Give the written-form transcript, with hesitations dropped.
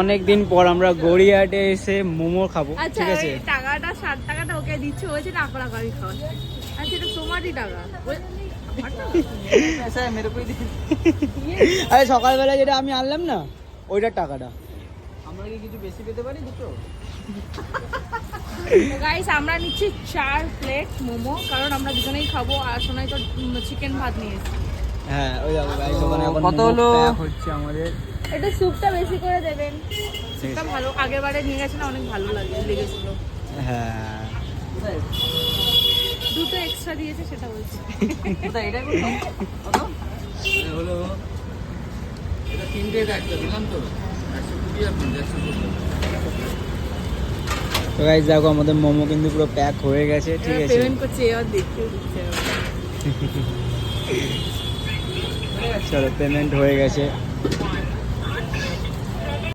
অনেকদিন পর আমরা গড়িয়াহাটে এসে মোমো খাবো। আচ্ছা, ঠিক আছে, টাকাটা 60 টাকাটা ওকে দিচ্ছে, বলছে না করে আমি খাওয়া। আচ্ছা, এটা তোমারই টাকা। আরে সকালবেলা যেটা আমি আনলাম না, ওইটার টাকাটা। আমরা কি কিছু বেশি পেতে পারি দুটো? গাইস, আমরা নিচ্ছি 4 প্লেট মোমো, কারণ আমরা দুজনেই খাবো। আর শোনাই তো চিকেন ভাত নিয়েছি। হ্যাঁ, ওই দেখো গাইস, ওখানে এখন কত মোমো হলো? প্যাক হচ্ছে আমাদের। এটা স্যুপটা বেশি করে দেবেন। স্যুপটা ভালো, আগের বারে নিয়ে গেছিলাম, অনেক ভালো লেগেছিল। হ্যাঁ, দুটো এক্সট্রা দিয়েছে, সেটা বলছি। এটা হলো এটা 3 একটা দিলাম তো 120 আপনি 120। তো গাইস দেখো আমাদের মোমো কিন্তু পুরো প্যাক হয়ে গেছে। ঠিক আছে, পেমেন্ট করছে, এবার দেখতেও দিচ্ছে। চলো পেমেন্ট হয়ে গেছে।